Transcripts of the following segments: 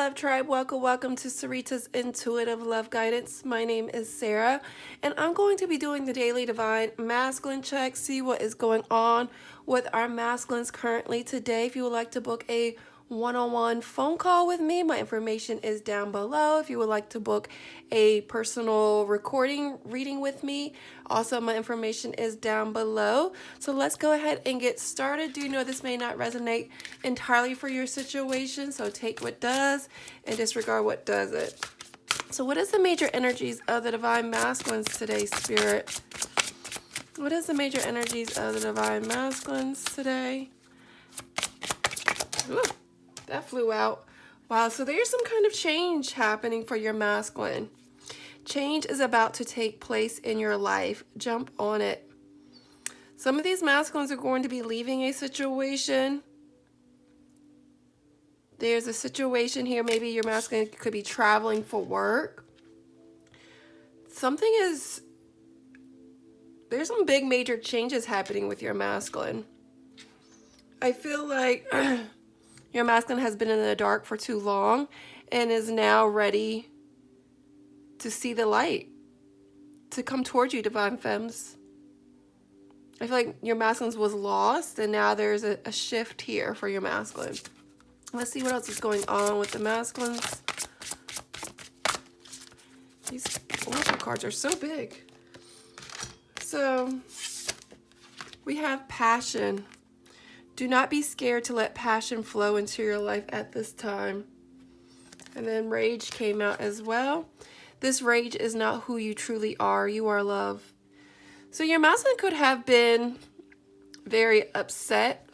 Love Tribe, welcome to Sarita's Intuitive Love Guidance. My name is Sarah, and I'm going to be doing the daily Divine Masculine check, see what is going on with our masculines currently today. If you would like to book a one-on-one phone call with me, my information is down below. If you would like to book a personal recording reading with me, also my information is down below. So let's go ahead and get started. Do know this may not resonate entirely for your situation, so take what does and disregard what doesn't. So what is the major energies of the Divine Masculines today, Spirit? What is the major energies of the Divine Masculines today? Ooh. That flew out. Wow, so there's some kind of change happening for your masculine. Change is about to take place in your life. Jump on it. Some of these masculines are going to be leaving a situation. There's a situation here. Maybe your masculine could be traveling for work. There's some big major changes happening with your masculine. I feel like your masculine has been in the dark for too long and is now ready to see the light, to come towards you, Divine Femmes. I feel like your masculine was lost, and now there's a shift here for your masculine. Let's see what else is going on with the masculines. These oracle cards are so big. So we have passion. Do not be scared to let passion flow into your life at this time. And then rage came out as well. This rage is not who you truly are. You are love. So your masculine could have been very upset,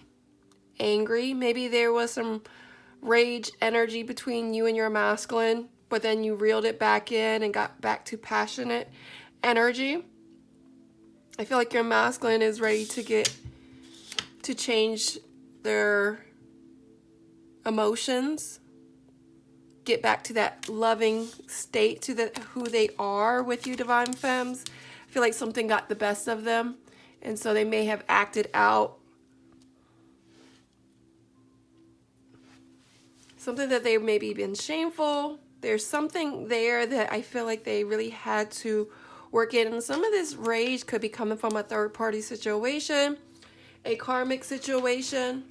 angry. Maybe there was some rage energy between you and your masculine, but then you reeled it back in and got back to passionate energy. I feel like your masculine is ready to change their emotions, get back to that loving state, to who they are with you, Divine Femmes. I feel like something got the best of them, and so they may have acted out something that they maybe been shameful. There's something there that I feel like they really had to work in, and some of this rage could be coming from a third-party situation, a karmic situation.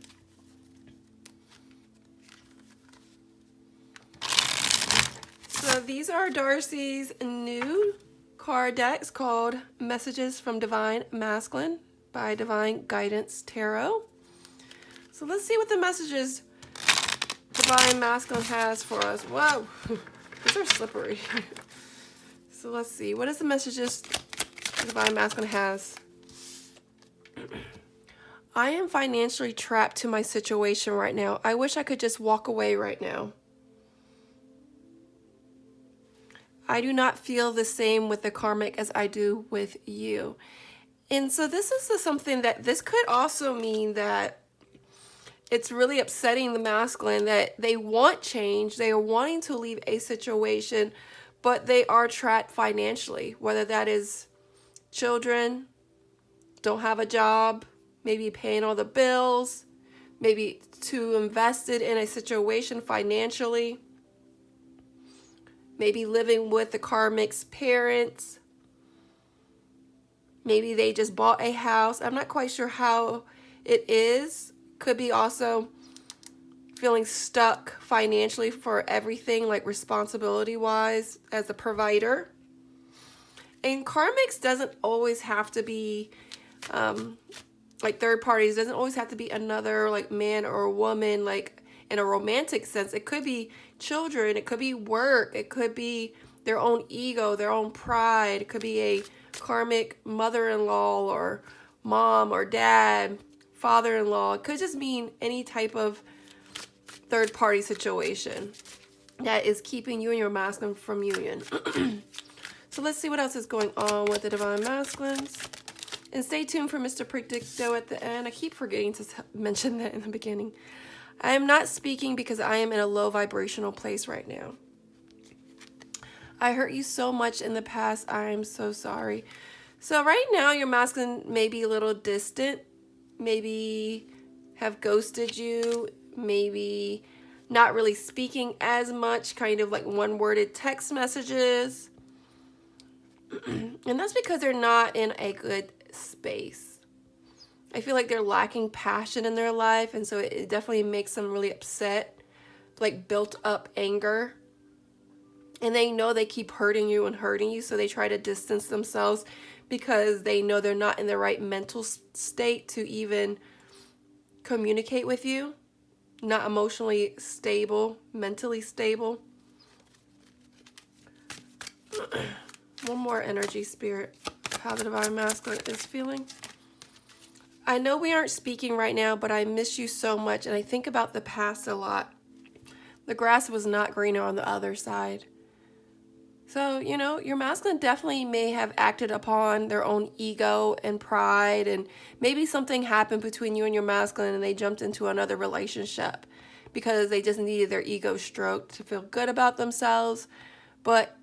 So these are Darcy's new card decks called Messages from Divine Masculine by Divine Guidance Tarot. So let's see what the messages Divine Masculine has for us. Whoa, these are slippery. So let's see, what is the messages Divine Masculine has? I am financially trapped to my situation right now. I wish I could just walk away right now. I do not feel the same with the karmic as I do with you. And so this is something that this could also mean that it's really upsetting the masculine that they want change. They are wanting to leave a situation, but they are trapped financially, whether that is children, don't have a job, maybe paying all the bills, maybe too invested in a situation financially, maybe living with the karmic's parents, maybe they just bought a house. I'm not quite sure how it is. Could be also feeling stuck financially for everything, like responsibility-wise as a provider. And karmics doesn't always have to be like third parties, doesn't always have to be another like man or woman, like in a romantic sense. It could be children, it could be work, it could be their own ego, their own pride. It could be a karmic mother-in-law or mom or dad, father-in-law. It could just mean any type of third-party situation that is keeping you and your masculine from union. So let's see what else is going on with the Divine Masculines. And stay tuned for Mr. Predicto at the end. I keep forgetting to mention that in the beginning. I am not speaking because I am in a low vibrational place right now. I hurt you so much in the past. I am so sorry. So right now, your masculine may be a little distant. Maybe have ghosted you. Maybe not really speaking as much, kind of like one-worded text messages. And that's because they're not in a good space. I feel like they're lacking passion in their life, and so it definitely makes them really upset, like built up anger. And they know they keep hurting you, so they try to distance themselves because they know they're not in the right mental state to even communicate with you. Not emotionally stable, mentally stable. One more energy, Spirit. How the Divine Masculine is feeling. I know we aren't speaking right now, but I miss you so much, and I think about the past a lot. The grass was not greener on the other side. So, you know, your masculine definitely may have acted upon their own ego and pride, and maybe something happened between you and your masculine and they jumped into another relationship because they just needed their ego stroked to feel good about themselves. But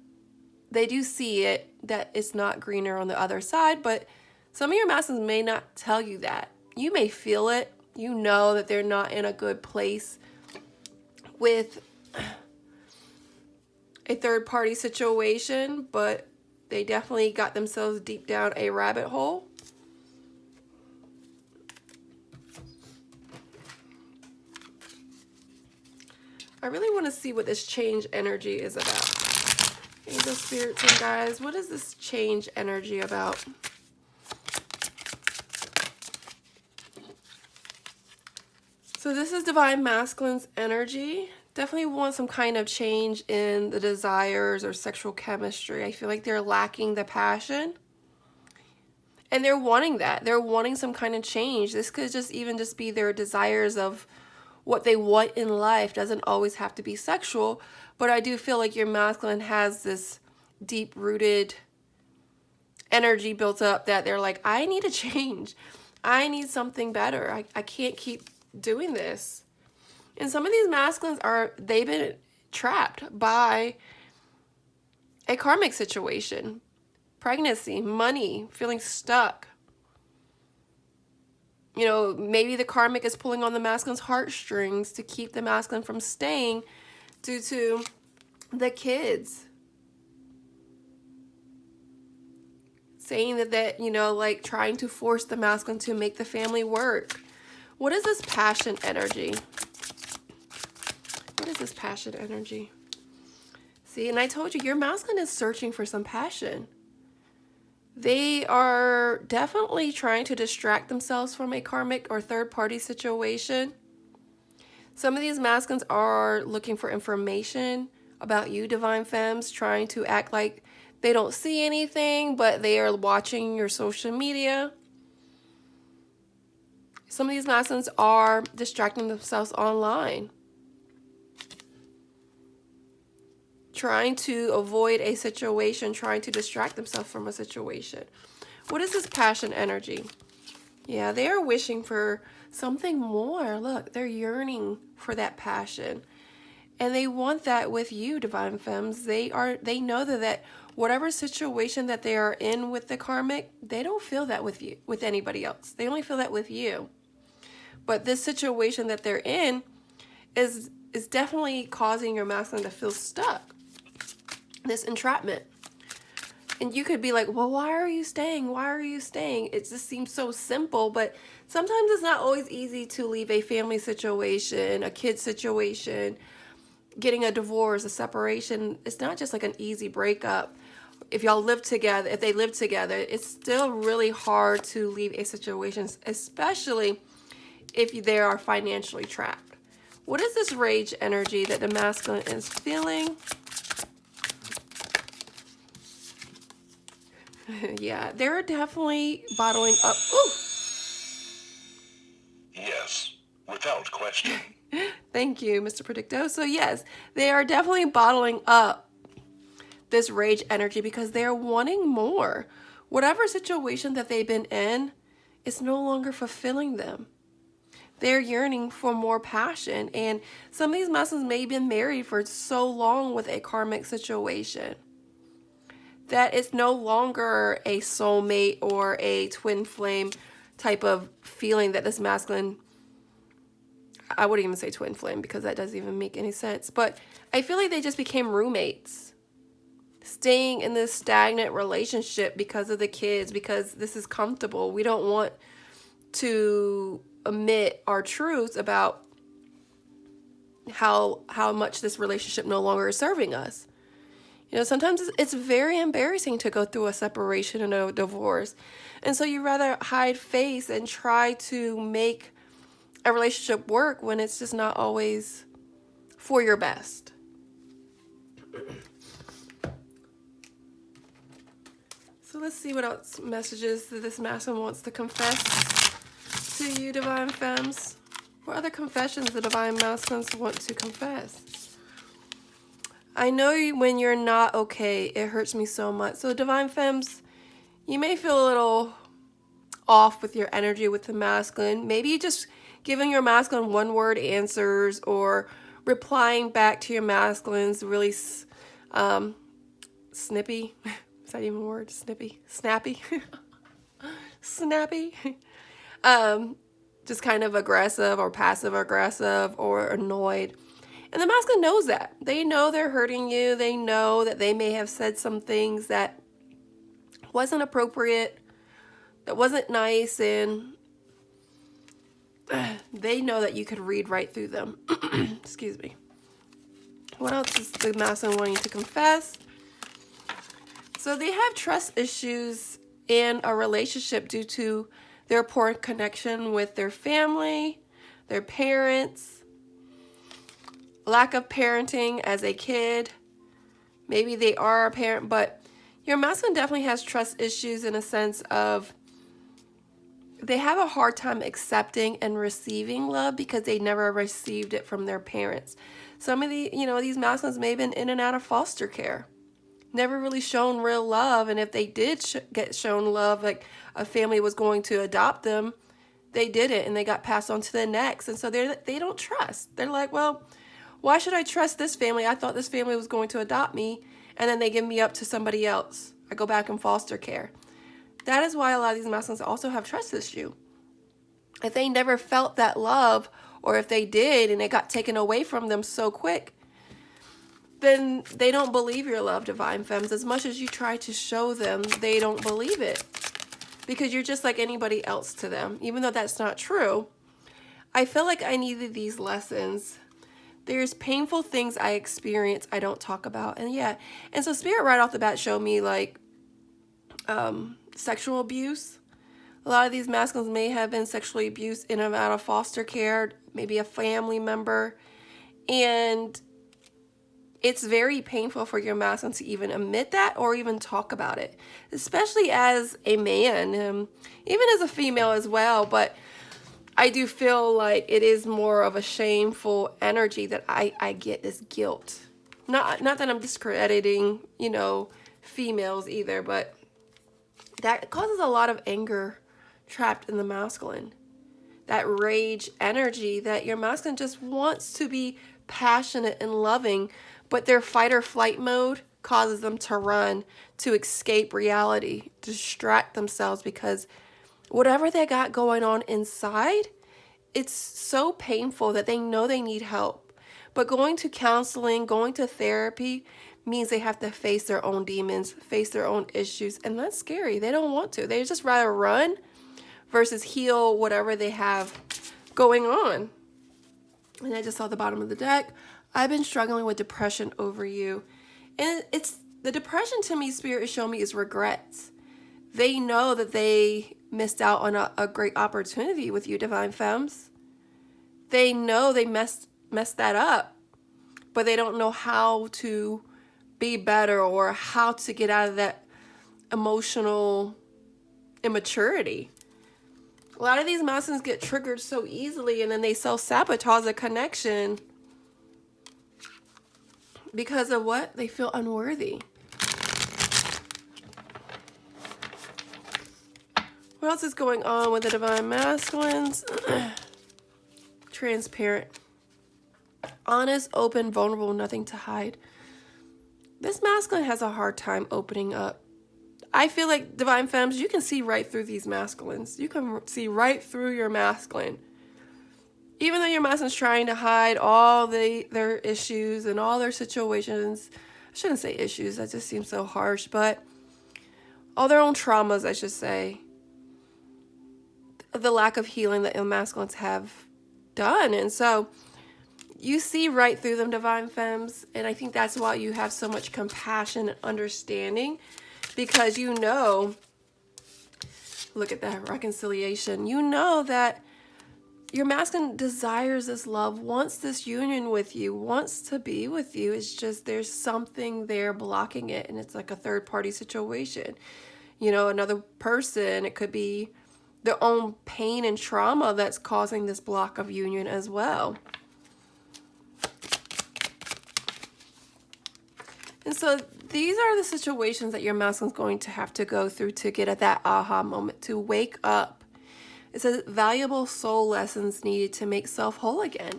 they do see it, that it's not greener on the other side, but some of your masculines may not tell you that. You may feel it. You know that they're not in a good place with a third-party situation, but they definitely got themselves deep down a rabbit hole. I really want to see what this change energy is about. Angel, spirits, and guys, what is this change energy about? So this is Divine Masculine's energy. Definitely want some kind of change in the desires or sexual chemistry. I feel like they're lacking the passion. And they're wanting that. They're wanting some kind of change. This could even be their desires of what they want in life. Doesn't always have to be sexual. But I do feel like your masculine has this deep-rooted energy built up that they're like, I need a change. I need something better. I can't keep doing this. And some of these masculines they've been trapped by a karmic situation. Pregnancy, money, feeling stuck. You know, maybe the karmic is pulling on the masculine's heartstrings to keep the masculine from staying due to the kids. Saying that, you know, like trying to force the masculine to make the family work. What is this passion energy? What is this passion energy? See, and I told you, your masculine is searching for some passion. They are definitely trying to distract themselves from a karmic or third-party situation. Some of these masculines are looking for information about you, Divine Femmes, trying to act like they don't see anything, but they are watching your social media. Some of these masculines are distracting themselves online, trying to avoid a situation, trying to distract themselves from a situation. What is this passion energy? Yeah, they are wishing for something more. Look, they're yearning for that passion. And they want that with you, Divine Femmes. They know that whatever situation that they are in with the karmic, they don't feel that with you, with anybody else. They only feel that with you. But this situation that they're in is definitely causing your masculine to feel stuck. This entrapment. And you could be like, well, why are you staying? Why are you staying? It just seems so simple, but sometimes it's not always easy to leave a family situation, a kid situation, getting a divorce, a separation. It's not just like an easy breakup. If y'all live together, if they live together, it's still really hard to leave a situation, especially if they are financially trapped. What is this rage energy that the masculine is feeling? Yeah, they're definitely bottling up. Ooh. Yes, without question. Thank you, Mr. Predicto. So yes, they are definitely bottling up this rage energy because they're wanting more. Whatever situation that they've been in is no longer fulfilling them. They're yearning for more passion. And some of these masculines may have been married for so long with a karmic situation that it's no longer a soulmate or a twin flame type of feeling that this masculine I wouldn't even say twin flame because that doesn't even make any sense. But I feel like they just became roommates, staying in this stagnant relationship because of the kids, because this is comfortable. We don't want to admit our truths about how much this relationship no longer is serving us. You know, sometimes it's very embarrassing to go through a separation and a divorce. And so you rather hide face and try to make a relationship work when it's just not always for your best. So let's see what else messages that this masculine wants to confess to you, Divine Femmes. What other confessions the Divine Masculines want to confess? I know when you're not okay, it hurts me so much. So Divine Femmes, you may feel a little off with your energy with the masculine. Maybe just giving your masculine one-word answers or replying back to your masculines really snippy. Is that even a word? Snippy? Snappy? Snappy? Just kind of aggressive or passive aggressive or annoyed. And the masculine knows that. They know they're hurting you. They know that they may have said some things that wasn't appropriate, that wasn't nice, and they know that you could read right through them. Excuse me. What else is the masculine wanting to confess? So they have trust issues in a relationship due to their poor connection with their family, their parents, lack of parenting as a kid. Maybe they are a parent, but your masculine definitely has trust issues in a sense of they have a hard time accepting and receiving love because they never received it from their parents. Some of these masculines may have been in and out of foster care, never really shown real love. And if they did get shown love, like a family was going to adopt them, they didn't, and they got passed on to the next. And so they don't trust. They're like, well, why should I trust this family? I thought this family was going to adopt me, and then they give me up to somebody else. I go back in foster care. That is why a lot of these masculines also have trust issue. If they never felt that love, or if they did and it got taken away from them so quick, then they don't believe your love, Divine Femmes. As much as you try to show them, they don't believe it because you're just like anybody else to them, even though that's not true. I feel like I needed these lessons. There's painful things I experience I don't talk about. And so Spirit right off the bat showed me like sexual abuse. A lot of these masculines may have been sexually abused in and out of foster care, maybe a family member. And it's very painful for your masculine to even admit that or even talk about it, especially as a man, even as a female as well. But I do feel like it is more of a shameful energy that I get this guilt. Not that I'm discrediting, females either, but that causes a lot of anger trapped in the masculine. That rage energy that your masculine just wants to be passionate and loving, but their fight or flight mode causes them to run, to escape reality, distract themselves because whatever they got going on inside, it's so painful that they know they need help. But going to counseling, going to therapy means they have to face their own demons, face their own issues, and that's scary. They don't want to. They just rather run versus heal whatever they have going on. And I just saw the bottom of the deck. I've been struggling with depression over you. And it's the depression to me, Spirit is showing me, is regrets. They know that they missed out on a great opportunity with you, Divine Femmes. They know they messed that up, but they don't know how to be better or how to get out of that emotional immaturity. A lot of these masculines get triggered so easily, and then they self-sabotage a connection because of what? They feel unworthy. What else is going on with the Divine Masculines? Transparent. Honest, open, vulnerable, nothing to hide. This masculine has a hard time opening up. I feel like, Divine Femmes, you can see right through these masculines. You can see right through your masculine. Even though your masculine's trying to hide all their issues and all their situations, I shouldn't say issues, that just seems so harsh, but all their own traumas, I should say, the lack of healing that your masculines have done. And so you see right through them, divine femmes, and I think that's why you have so much compassion and understanding, because you know, look at that reconciliation, you know that your masculine desires this love, wants this union with you, wants to be with you. It's just there's something there blocking it, and it's like a third party situation. You know, another person, it could be their own pain and trauma that's causing this block of union as well. And so these are the situations that your masculine's going to have to go through to get at that aha moment, to wake up. It says valuable soul lessons needed to make self whole again.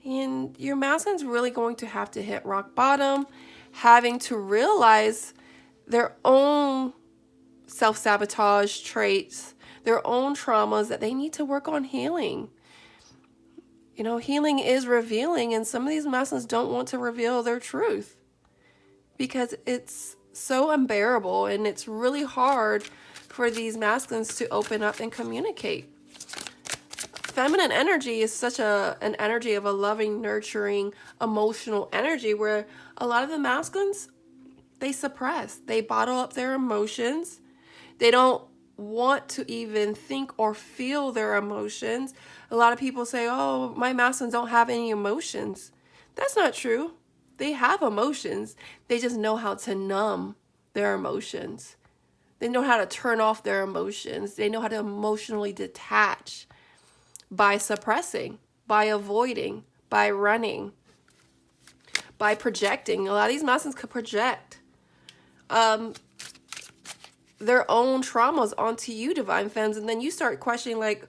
And your masculine's really going to have to hit rock bottom, having to realize their own self-sabotage traits, their own traumas that they need to work on healing. You know, healing is revealing, and some of these masculines don't want to reveal their truth because it's so unbearable, and it's really hard for these masculines to open up and communicate. Feminine energy is such an energy of a loving, nurturing, emotional energy where a lot of the masculines, they suppress, they bottle up their emotions. They don't want to even think or feel their emotions. A lot of people say, oh, my masculines don't have any emotions. That's not true. They have emotions. They just know how to numb their emotions. They know how to turn off their emotions. They know how to emotionally detach by suppressing, by avoiding, by running, by projecting. A lot of these masculines could project their own traumas onto you, divine femmes, and then you start questioning, like,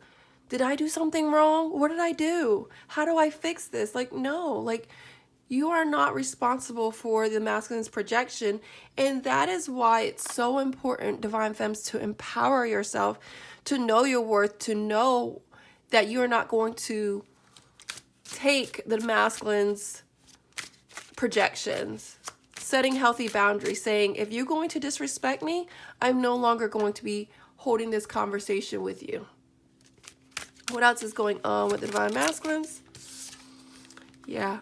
did I do something wrong? What did I do? How do I fix this? Like, no, like, you are not responsible for the masculine's projection, and that is why it's so important, divine femmes, to empower yourself, to know your worth, to know that you're not going to take the masculine's projections. Setting healthy boundaries, saying, if you're going to disrespect me, I'm no longer going to be holding this conversation with you. What else is going on with the divine masculines? Yeah.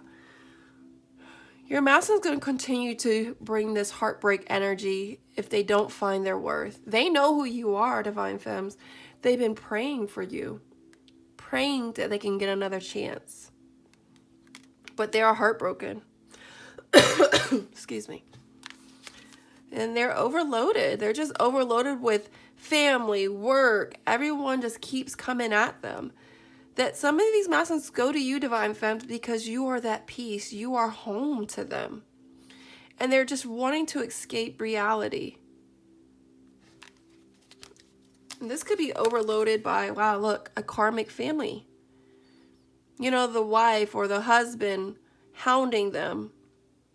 Your masculine's going to continue to bring this heartbreak energy if they don't find their worth. They know who you are, divine femmes. They've been praying for you, praying that they can get another chance. But they are heartbroken. Excuse me. And they're overloaded. They're just overloaded with family, work. Everyone just keeps coming at them. That some of these masculines go to you, divine femmes, because you are that peace. You are home to them. And they're just wanting to escape reality. And this could be overloaded by, wow, look, a karmic family. You know, the wife or the husband hounding them.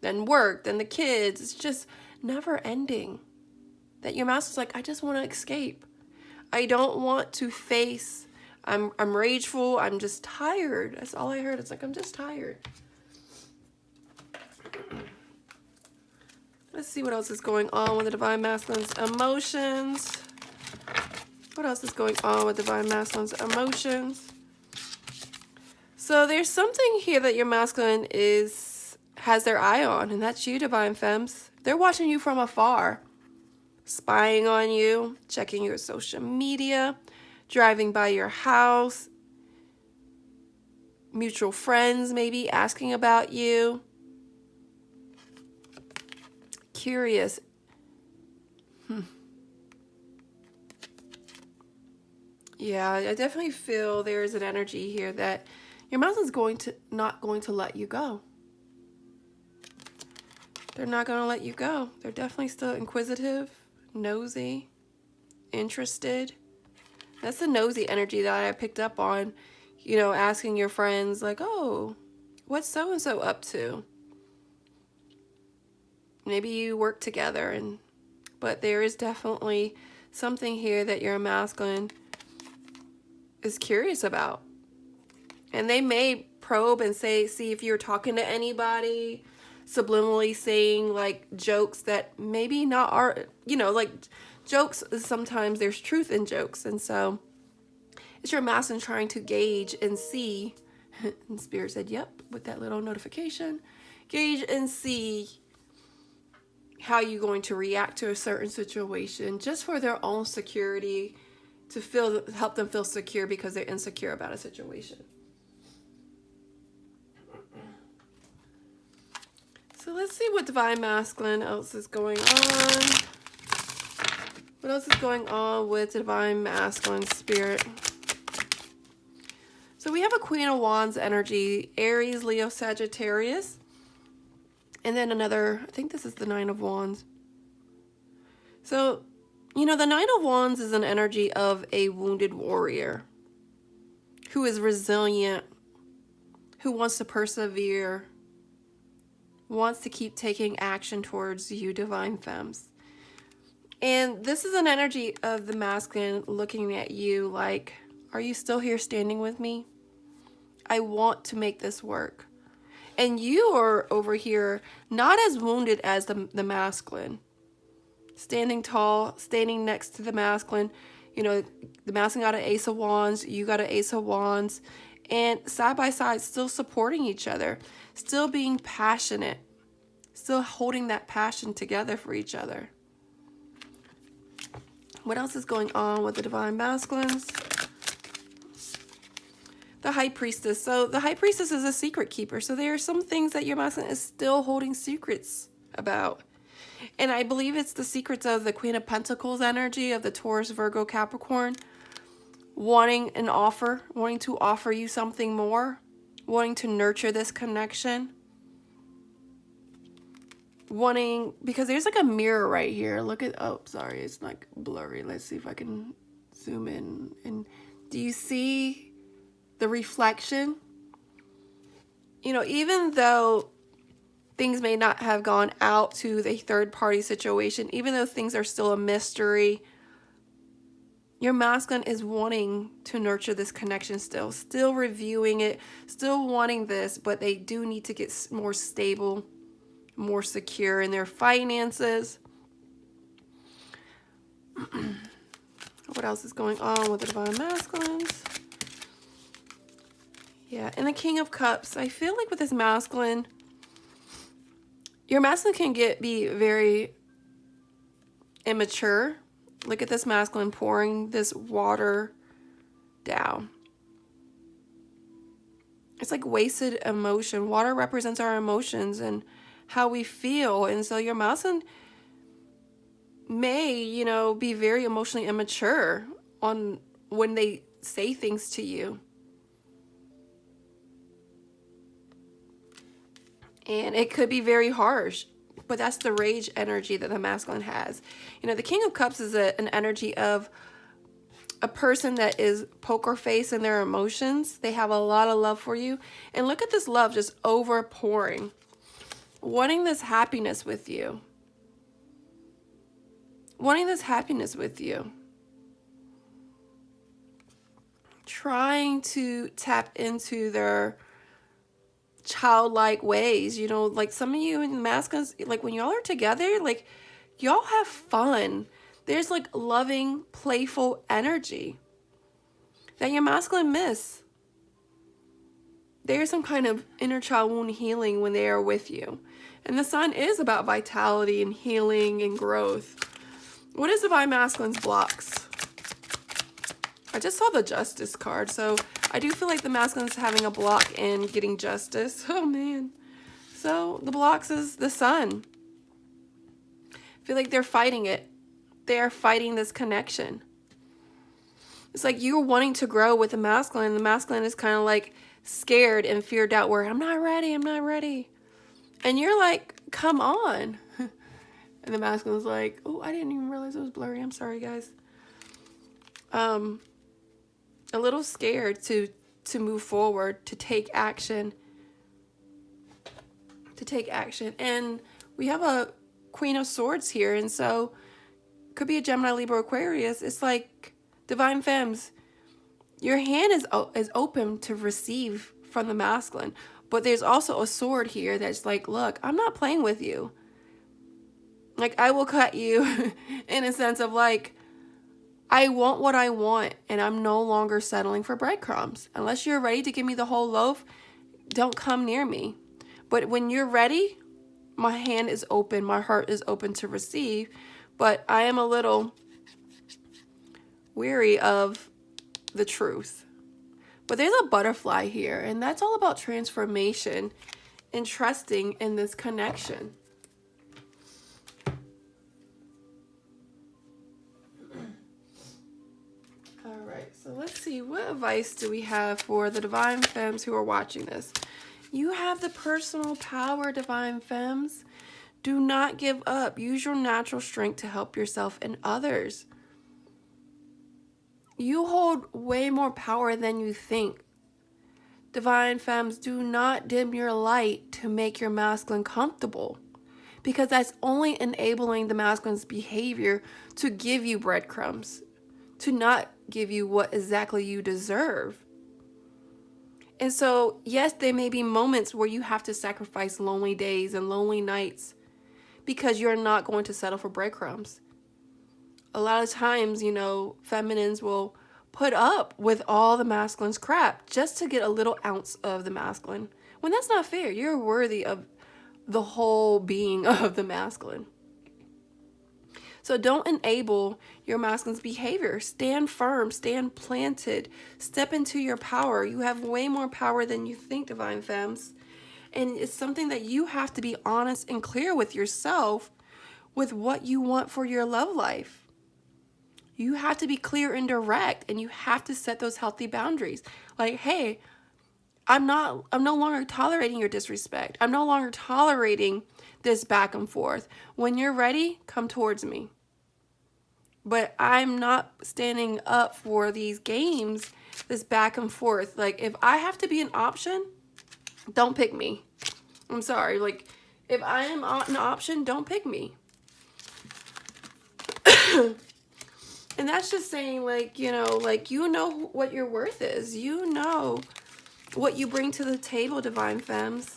Then work, then the kids. It's just never ending. That your masculine's like, I just want to escape. I don't want to face. I'm rageful. I'm just tired. That's all I heard. It's like, I'm just tired. Let's see what else is going on with the divine masculines. Emotions. What else is going on with divine masculines? Emotions. So there's something here that your masculine has their eye on, and that's you, divine femmes. They're watching you from afar, spying on you, checking your social media, driving by your house, mutual friends maybe asking about you, curious. Yeah, I definitely feel there's an energy here that your masculine's not going to let you go. They're not going to let you go. They're definitely still inquisitive, nosy, interested. That's the nosy energy that I picked up on, you know, asking your friends like, oh, what's so-and-so up to? Maybe you work together, but there is definitely something here that your masculine is curious about. And they may probe and see if you're talking to anybody, subliminally saying like jokes that maybe not are, like jokes, sometimes there's truth in jokes. And so it's your masculine trying to gauge and see, and Spirit said, yep, with that little notification, gauge and see how you're going to react to a certain situation just for their own security, to help them feel secure because they're insecure about a situation. So let's see what Divine Masculine else is going on. What else is going on with Divine Masculine Spirit? So we have a Queen of Wands energy, Aries, Leo, Sagittarius. And then another, I think this is the Nine of Wands. So, the Nine of Wands is an energy of a wounded warrior who is resilient, who wants to persevere, wants to keep taking action towards you, Divine Femmes. And this is an energy of the masculine looking at you like, are you still here standing with me? I want to make this work. And you are over here not as wounded as the masculine. Standing tall, standing next to the masculine. The masculine got an Ace of Wands, you got an Ace of Wands. And side by side, still supporting each other. Still being passionate. Still holding that passion together for each other. What else is going on with the Divine Masculines? The High Priestess. So the High Priestess is a secret keeper. So there are some things that your masculine is still holding secrets about. And I believe it's the secrets of the Queen of Pentacles energy of the Taurus, Virgo, Capricorn. Wanting to offer you something more. Wanting to nurture this connection. Because there's like a mirror right here. Look at, sorry, it's like blurry. Let's see if I can zoom in. And do you see the reflection? Even though things may not have gone out to the third party situation, even though things are still a mystery, your masculine is wanting to nurture this connection still reviewing it, still wanting this, but they do need to get more stable, more secure in their finances. What else is going on with the Divine Masculines? Yeah, and the King of Cups. I feel like with this masculine, your masculine can be very immature. Look at this masculine pouring this water down. It's like wasted emotion. Water represents our emotions and how we feel. And so your masculine may, be very emotionally immature on when they say things to you. And it could be very harsh, but that's the rage energy that the masculine has. The King of Cups is an energy of a person that is poker face in their emotions. They have a lot of love for you. And look at this love just overpouring. Wanting this happiness with you. Wanting this happiness with you. Trying to tap into their childlike ways, like some of you in the masculines, like when y'all are together, like y'all have fun. There's like loving, playful energy that your masculine miss. There's some kind of inner child wound healing when they are with you. And the Sun is about vitality and healing and growth. What is Divine Masculine's blocks? I just saw the Justice card, so I do feel like the masculine's having a block in getting justice. Oh, man. So the blocks is the Sun. I feel like they're fighting it. They are fighting this connection. It's like you're wanting to grow with the masculine. The masculine is kind of like scared and feared out where I'm not ready. And you're like, come on. And the masculine's like, oh, I didn't even realize it was blurry. I'm sorry, guys. A little scared to move forward, to take action. And we have a Queen of Swords here. And so could be a Gemini, Libra, Aquarius. It's like Divine Femmes. your hand is open to receive from the masculine. But there's also a sword here that's like, look, I'm not playing with you. Like, I will cut you in a sense of like, I want what I want, and I'm no longer settling for breadcrumbs. Unless you're ready to give me the whole loaf, don't come near me. But when you're ready, my hand is open, my heart is open to receive, but I am a little weary of the truth. But there's a butterfly here, and that's all about transformation and trusting in this connection. All right, so let's see, what advice do we have for the Divine Femmes who are watching this? You have the personal power, Divine Femmes. Do not give up. Use your natural strength to help yourself and others. You hold way more power than you think. Divine Femmes, do not dim your light to make your masculine comfortable, because that's only enabling the masculine's behavior to give you breadcrumbs, to not give you what exactly you deserve. And so, yes, there may be moments where you have to sacrifice lonely days and lonely nights because you're not going to settle for breadcrumbs. A lot of times, you know, feminines will put up with all the masculine's crap just to get a little ounce of the masculine. When that's not fair. You're worthy of the whole being of the masculine. So don't enable your masculine's behavior. Stand firm, stand planted, step into your power. You have way more power than you think, Divine Femmes. And it's something that you have to be honest and clear with yourself with what you want for your love life. You have to be clear and direct, and you have to set those healthy boundaries. Like, hey, I'm no longer tolerating your disrespect. I'm no longer tolerating this back and forth. When you're ready, come towards me. But I'm not standing up for these games, this back and forth. Like, if I have to be an option, don't pick me. I'm sorry. Like, if I am an option, don't pick me. And that's just saying, like, you know what your worth is. You know what you bring to the table, Divine Femmes.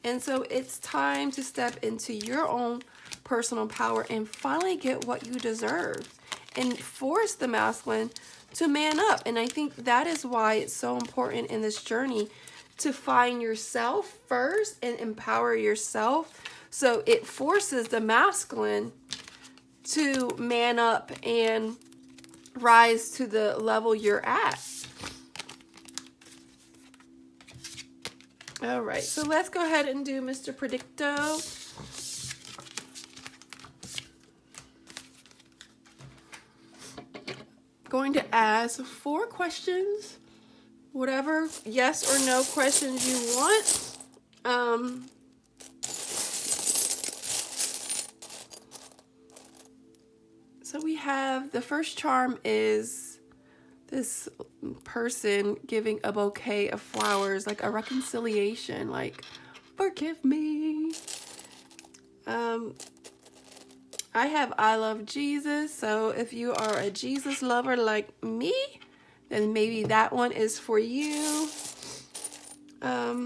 And so it's time to step into your own personal power and finally get what you deserve and force the masculine to man up. And I think that is why it's so important in this journey to find yourself first and empower yourself. So it forces the masculine to man up and rise to the level you're at. All right, so let's go ahead and do Mr. Predicto. Going to ask 4 questions, whatever yes or no questions you want. So we have, the first charm is this person giving a bouquet of flowers, like a reconciliation, like, forgive me. I have I love Jesus, so if you are a Jesus lover like me, then maybe that one is for you. I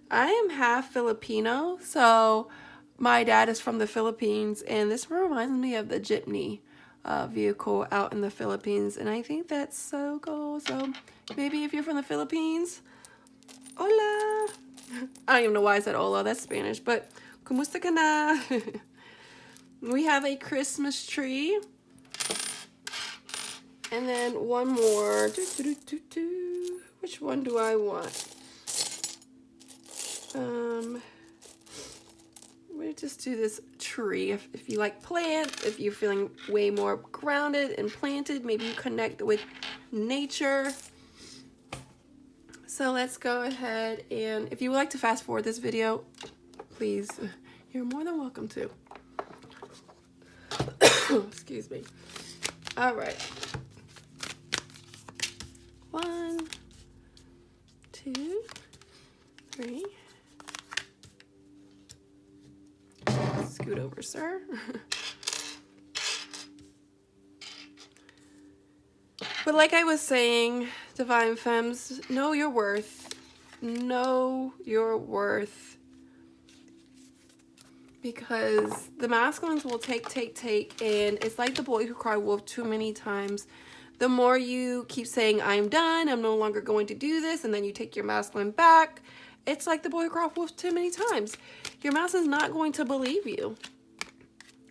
am half Filipino, so my dad is from the Philippines, and this reminds me of the jeepney vehicle out in the Philippines, and I think that's so cool. So maybe if you're from the Philippines, hola. I don't even know why I said hola, that's Spanish, but kumusta ka na? We have a Christmas tree. And then one more. Which one do I want? We'll just do this tree. If you like plants, if you're feeling way more grounded and planted, maybe you connect with nature. So let's go ahead, and if you would like to fast forward this video, please, you're more than welcome to. Excuse me. All right. 1, 2, 3. Scoot over, sir. But like I was saying, Divine Femmes, know your worth. Know your worth. Because the masculines will take, and it's like the boy who cried wolf too many times. The more you keep saying, I'm done, I'm no longer going to do this, and then you take your masculine back, it's like the boy who cried wolf too many times. Your masculine's not going to believe you.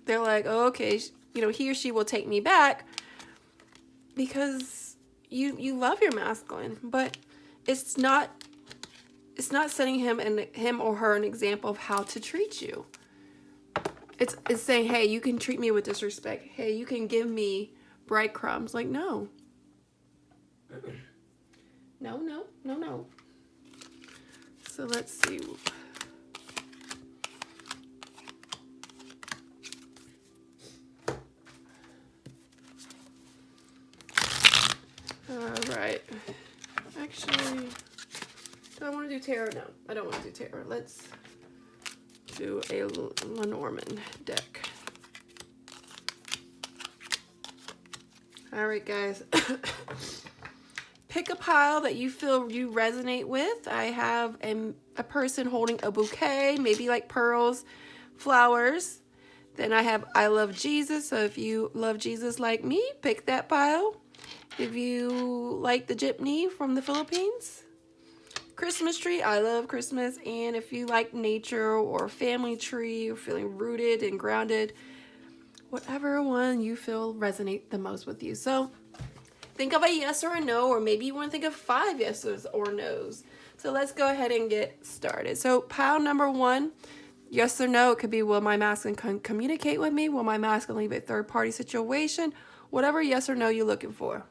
They're like, oh, okay, you know, he or she will take me back because you love your masculine, but it's not setting him or her an example of how to treat you. It's saying, hey, you can treat me with disrespect. Hey, you can give me breadcrumbs. Like, no. No. So let's see. All right. Actually, do I want to do tarot? No, I don't want to do tarot. Let's do a Lenormand deck. All right, guys. Pick a pile that you feel you resonate with. I have a person holding a bouquet, maybe like pearls, flowers. Then I have I love Jesus. So if you love Jesus like me, pick that pile. If you like the jeepney from the Philippines, Christmas tree, I love Christmas. And if you like nature or family tree or feeling rooted and grounded, whatever one you feel resonate the most with you. So think of a yes or a no, or maybe you want to think of 5 yeses or nos. So let's go ahead and get started. So pile number 1, yes or no. It could be, will my masculine communicate with me? Will my masculine leave a third-party situation? Whatever yes or no you're looking for.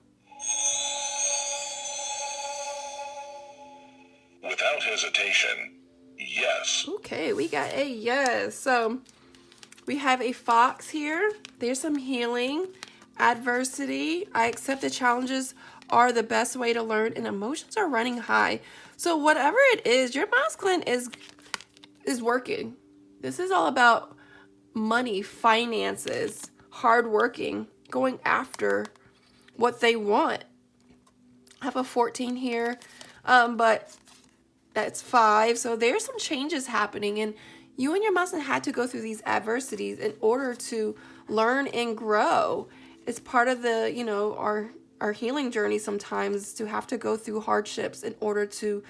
Without hesitation, yes. Okay, we got a yes. So we have a fox here. There's some healing, adversity. I accept the challenges are the best way to learn, and emotions are running high. So whatever it is, your masculine is working. This is all about money, finances, hard working, going after what they want. I have a 14 here, but that's 5. So there's some changes happening, and you and your masculine had to go through these adversities in order to learn and grow. It's part of the, you know, our healing journey sometimes, to have to go through hardships in order to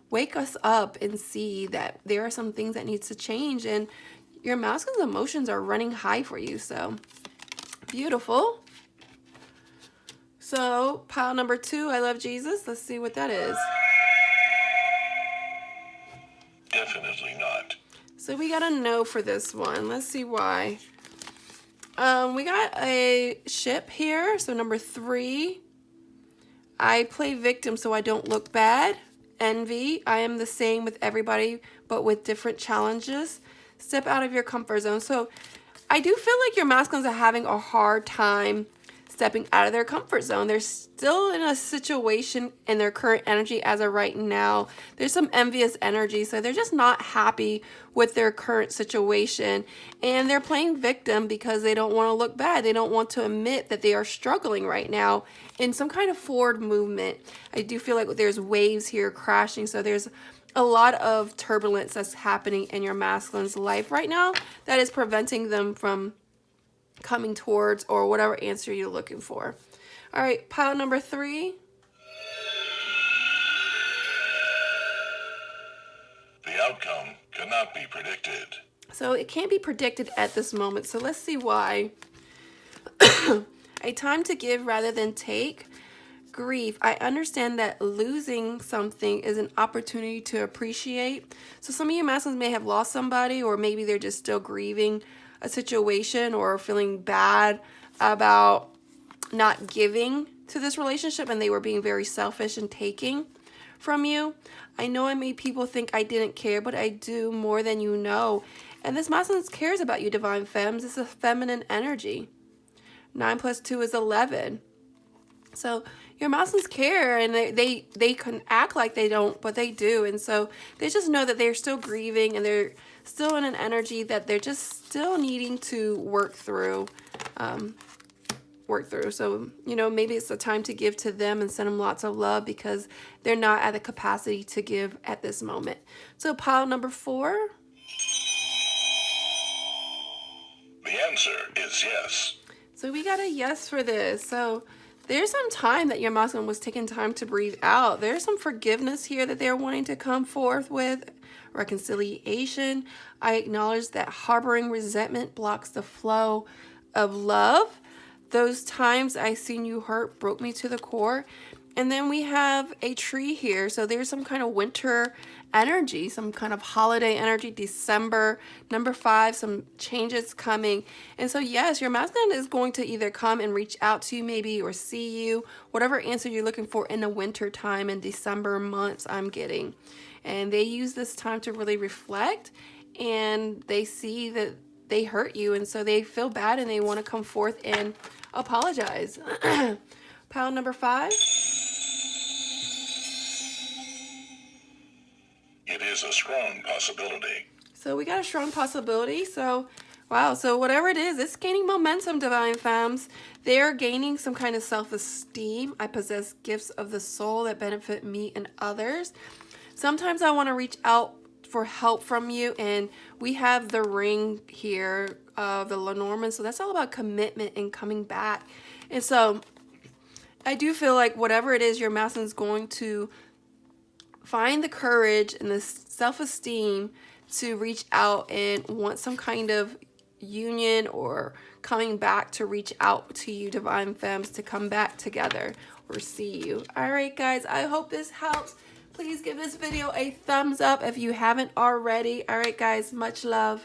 wake us up and see that there are some things that needs to change, and your masculine's emotions are running high for you. So beautiful. So pile number 2, I love Jesus. Let's see what that is. Definitely not. So we got a no for this one. Let's see why. We got a ship here. So number 3, I play victim so I don't look bad. Envy, I am the same with everybody, but with different challenges. Step out of your comfort zone. So I do feel like your masculines are having a hard time stepping out of their comfort zone. They're still in a situation in their current energy as of right now. There's some envious energy, so they're just not happy with their current situation, and they're playing victim because they don't want to look bad. They don't want to admit that they are struggling right now in some kind of forward movement. I do feel like there's waves here crashing, so there's a lot of turbulence that's happening in your masculine's life right now that is preventing them from coming towards or whatever answer you're looking for. All right, pile number 3. The outcome cannot be predicted. So it can't be predicted at this moment. So let's see why. A time to give rather than take. Grief. I understand that losing something is an opportunity to appreciate. So some of you masculines may have lost somebody, or maybe they're just still grieving a situation or feeling bad about not giving to this relationship, and they were being very selfish and taking from you. I know I made people think I didn't care, but I do more than you know. And this masculine cares about you, Divine Femmes. This is a feminine energy. 9 + 2 is 11. So your masculines care, and they can act like they don't, but they do. And so they just know that they're still grieving, and they're still in an energy that they're just still needing to work through. work through. So, you know, maybe it's a time to give to them and send them lots of love because they're not at the capacity to give at this moment. So pile number 4. The answer is yes. So we got a yes for this. So there's some time that your masculine was taking time to breathe out. There's some forgiveness here that they're wanting to come forth with. Reconciliation. I acknowledge that harboring resentment blocks the flow of love. Those times I seen you hurt broke me to the core. And then we have a tree here. So there's some kind of winter energy, some kind of holiday energy, December. Number 5, some changes coming. And so yes, your masculine is going to either come and reach out to you maybe or see you, whatever answer you're looking for in the winter time and December months I'm getting. And they use this time to really reflect, and they see that they hurt you, and so they feel bad and they want to come forth and apologize. Pile number 5. It is a strong possibility. So we got a strong possibility. So, wow. So whatever it is, it's gaining momentum, Divine Femmes. They're gaining some kind of self-esteem. I possess gifts of the soul that benefit me and others. Sometimes I want to reach out for help from you, and we have the ring here of the Lenormand. So that's all about commitment and coming back. And so I do feel like whatever it is, your masculine is going to find the courage and the self-esteem to reach out and want some kind of union or coming back to reach out to you, Divine Femmes, to come back together or see you. All right, guys, I hope this helps. Please give this video a thumbs up if you haven't already. All right, guys, much love.